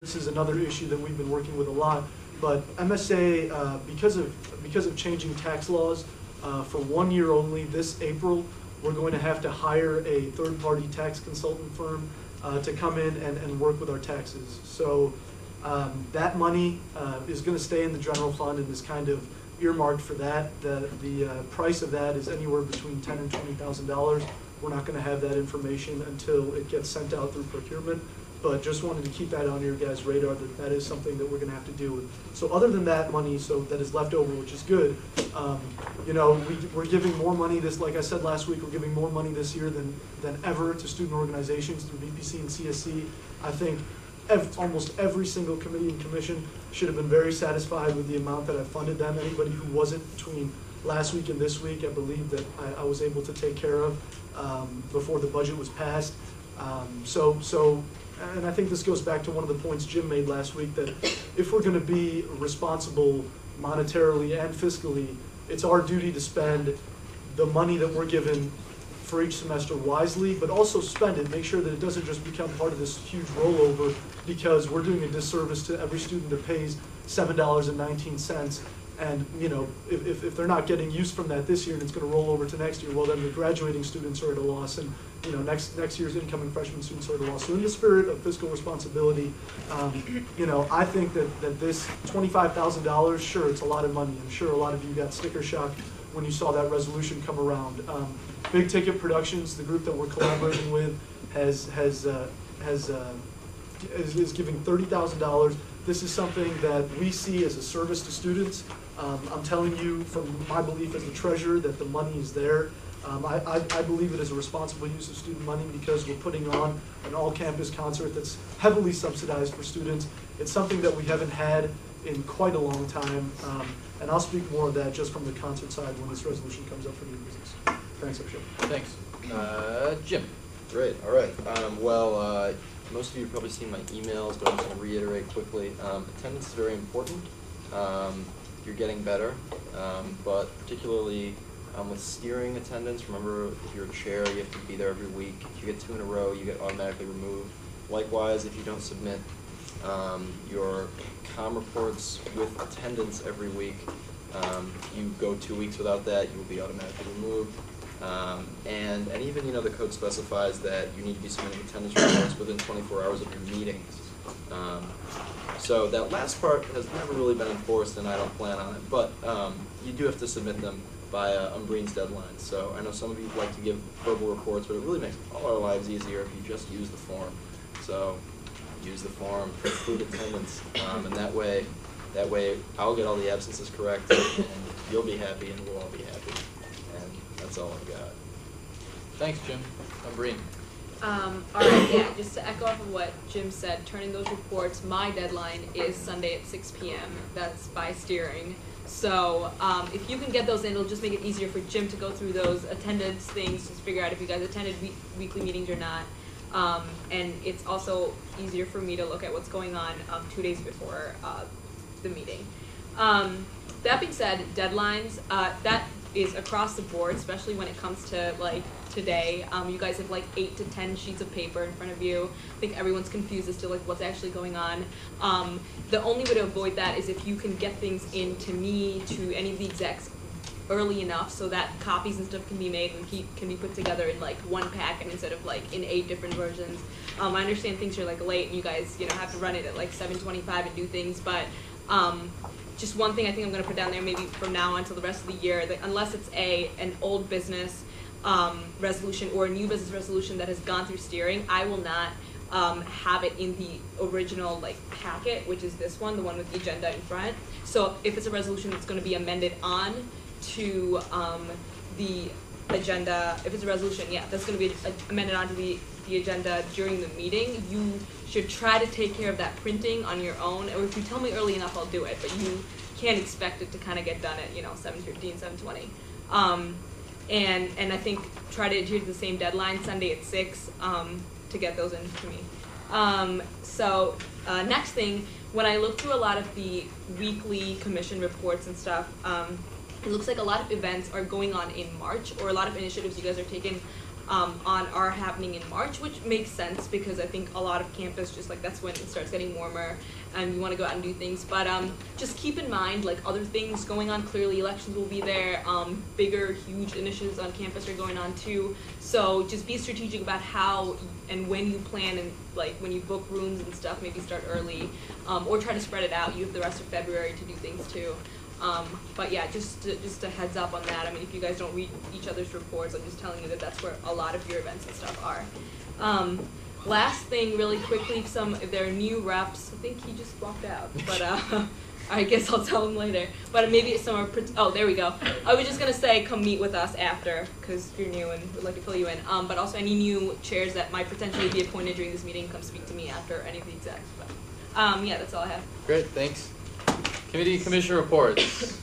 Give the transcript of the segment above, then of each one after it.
This is another issue that we've been working with a lot, but MSA, because of changing tax laws, for 1 year only, this April, we're going to have to hire a third-party tax consultant firm to come in and work with our taxes. So that money is going to stay in the general fund and is kind of earmarked for that. The price of that is anywhere between $10,000 and $20,000. We're not going to have that information until it gets sent out through procurement. But just wanted to keep that on your guys' radar that that is something that we're going to have to deal with. So other than that money, so that is left over, which is good. You know, we're giving more money this, like I said last week, we're giving more money this year than ever to student organizations through VPC and CSC. I think almost every single committee and commission should have been very satisfied with the amount that I funded them. Anybody who wasn't between last week and this week, I believe that I was able to take care of before the budget was passed. And I think this goes back to one of the points Jim made last week, that if we're going to be responsible monetarily and fiscally, it's our duty to spend the money that we're given for each semester wisely, but also spend it, make sure that it doesn't just become part of this huge rollover, because we're doing a disservice to every student that pays $7.19. And you know, if they're not getting use from that this year and it's going to roll over to next year, well then the graduating students are at a loss, and you know, next year's incoming freshman students are at a loss. So in the spirit of fiscal responsibility, you know, I think that this $25,000, sure, it's a lot of money. I'm sure a lot of you got sticker shock when you saw that resolution come around. Big Ticket Productions, the group that we're collaborating with, is giving $30,000. This is something that we see as a service to students. I'm telling you from my belief as the treasurer that the money is there. I believe it is a responsible use of student money because we're putting on an all-campus concert that's heavily subsidized for students. It's something that we haven't had in quite a long time, and I'll speak more of that just from the concert side when this resolution comes up for new business. Thanks, O'Shea. Thanks. Jim. Great, all right. Most of you have probably seen my emails, but I'm just going to reiterate quickly. Attendance is very important. You're getting better, but particularly with steering attendance, remember if you're a chair, you have to be there every week. If you get 2 in a row, you get automatically removed. Likewise, if you don't submit your comm reports with attendance every week, if you go 2 weeks without that, you will be automatically removed. And even, you know, the code specifies that you need to be submitting attendance reports within 24 hours of your meetings. So that last part has never really been enforced, and I don't plan on it. But you do have to submit them by Umbreen's deadline. So I know some of you like to give verbal reports, but it really makes all our lives easier if you just use the form. So use the form, include attendance, and that way I'll get all the absences correct, and you'll be happy, and we'll all be happy. And that's all I've got. Thanks, Jim. Umbreen. All right, yeah, just to echo off of what Jim said, turning those reports, my deadline is Sunday at 6 p.m. That's by steering. So if you can get those in, it'll just make it easier for Jim to go through those attendance things, just figure out if you guys attended weekly meetings or not. And it's also easier for me to look at what's going on 2 days before the meeting. That being said, deadlines, that is across the board, especially when it comes to like today. You guys have like 8 to 10 sheets of paper in front of you. I think everyone's confused as to like what's actually going on. The only way to avoid that is if you can get things in to me, to any of the execs early enough so that copies and stuff can be made and can be put together in like one packet instead of like in 8 different versions. I understand things are like late and you guys, you know, have to run it at like 7:25 and do things, but just one thing I think I'm going to put down there maybe from now on until the rest of the year, that unless it's an old business resolution or a new business resolution that has gone through steering, I will not have it in the original like packet, which is this one, the one with the agenda in front. So if it's a resolution that's going to be amended on to the agenda, if it's a resolution, yeah, that's going to be amended onto the agenda during the meeting, you should try to take care of that printing on your own, or if you tell me early enough, I'll do it, but you can't expect it to kind of get done at, you know, 7:15, 7:20. And I think try to adhere to the same deadline, Sunday at 6, to get those in to me. Next thing, when I look through a lot of the weekly commission reports and stuff, it looks like a lot of events are going on in March, or a lot of initiatives you guys are taking are happening in March, which makes sense because I think a lot of campus just like that's when it starts getting warmer and you want to go out and do things. But just keep in mind like other things going on. Clearly, elections will be there. Bigger, huge initiatives on campus are going on too. So just be strategic about how and when you plan and like when you book rooms and stuff. Maybe start early, or try to spread it out. You have the rest of February to do things too. But yeah, just a heads up on that. I mean, if you guys don't read each other's reports, I'm just telling you that that's where a lot of your events and stuff are. Last thing, really quickly, there are new reps. I think he just walked out, but I guess I'll tell him later. But maybe some are. Oh, there we go. I was just gonna say, come meet with us after, because you're new and we'd like to fill you in. But also, any new chairs that might potentially be appointed during this meeting, come speak to me after any of the execs. But yeah, that's all I have. Great, thanks. Committee and commission reports.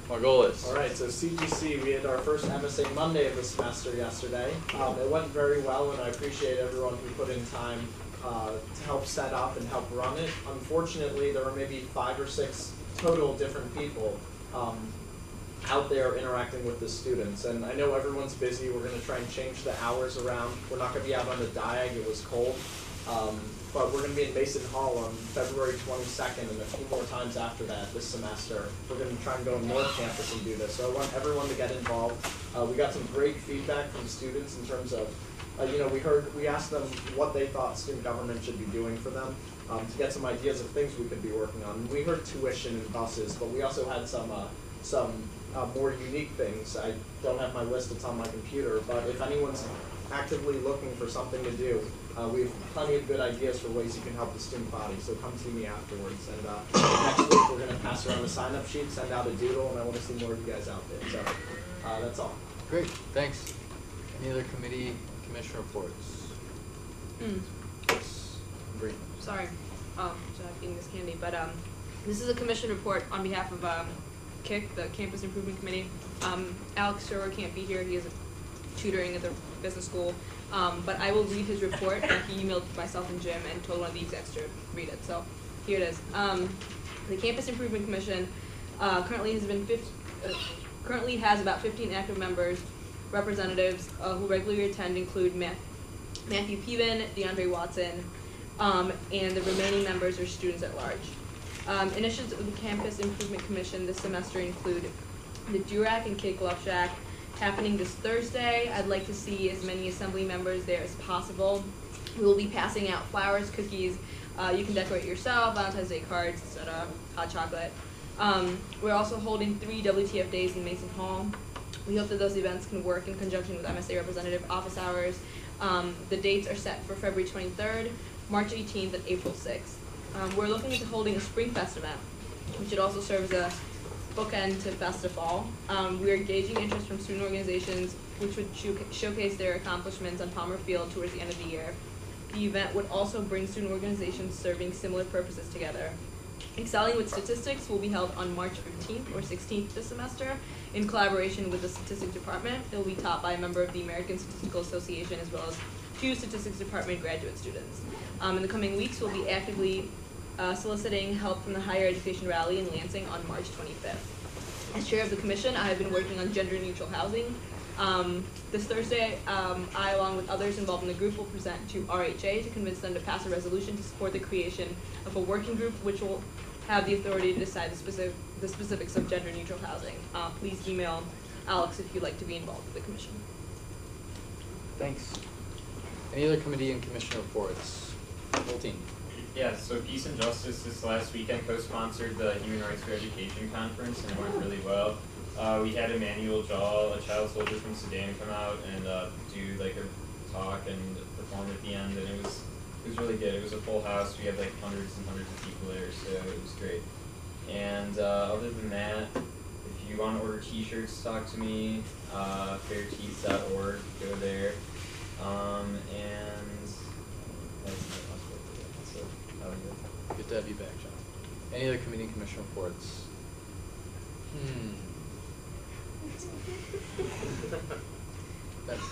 Margolis. All right, so CGC, we had our first MSA Monday of the semester yesterday. It went very well, and I appreciate everyone who put in time to help set up and help run it. Unfortunately, there were maybe 5 or 6 total different people out there interacting with the students. And I know everyone's busy. We're going to try and change the hours around. We're not going to be out on the diag. It was cold. But we're going to be in Mason Hall on February 22nd and a few more times after that this semester. We're going to try and go on North Campus and do this. So I want everyone to get involved. We got some great feedback from students in terms of, we asked them what they thought student government should be doing for them to get some ideas of things we could be working on. We heard tuition and buses, but we also had some more unique things. I don't have my list, it's on my computer, but if anyone's actively looking for something to do, we have plenty of good ideas for ways you can help the student body, so come see me afterwards. And next week we're going to pass around a sign-up sheet, send out a doodle, and I want to see more of you guys out there. So that's all. Great, thanks. Any other committee commission reports? Bree. Sorry, eating this candy, but this is a commission report on behalf of KIC, the Campus Improvement Committee. Alex Sherwood can't be here. He is tutoring at the business school. But I will read his report. He emailed myself and Jim and told one of the execs to read it. So here it is. The Campus Improvement Commission currently has about 15 active members. Representatives who regularly attend include Matthew Peven, DeAndre Watson, and the remaining members are students at large. Initiatives of the Campus Improvement Commission this semester include the Durack and Cake Love Shack, happening this Thursday. I'd like to see as many assembly members there as possible. We will be passing out flowers, cookies. You can decorate yourself, Valentine's Day cards, etc., hot chocolate. We're also holding 3 WTF days in Mason Hall. We hope that those events can work in conjunction with MSA representative office hours. The dates are set for February 23rd, March 18th, and April 6th. We're looking into holding a Spring Fest event, which should also serve as a bookend to Festival. We are gauging interest from student organizations, which would showcase their accomplishments on Palmer Field towards the end of the year. The event would also bring student organizations serving similar purposes together. Excelling with Statistics will be held on March 15th or 16th this semester in collaboration with the Statistics Department. It will be taught by a member of the American Statistical Association as well as 2 Statistics Department graduate students. In the coming weeks, we'll be actively soliciting help from the Higher Education Rally in Lansing on March 25th. As chair of the commission, I have been working on gender-neutral housing. This Thursday, I, along with others involved in the group, will present to RHA to convince them to pass a resolution to support the creation of a working group which will have the authority to decide the specifics of gender-neutral housing. Please email Alex if you'd like to be involved with the commission. Thanks. Any other committee and commission reports? Whole team. Yeah, so Peace and Justice this last weekend co-sponsored the Human Rights for Education conference, and it went really well. We had Emmanuel Jal, a child soldier from Sudan, come out and do like a talk and perform at the end, and it was really good. It was a full house. We had like hundreds and hundreds of people there, so it was great. And other than that, if you want to order T-shirts, talk to me. Fairtees.org, go there. And that's it. Good to have you back, John. Any other committee and commission reports? That's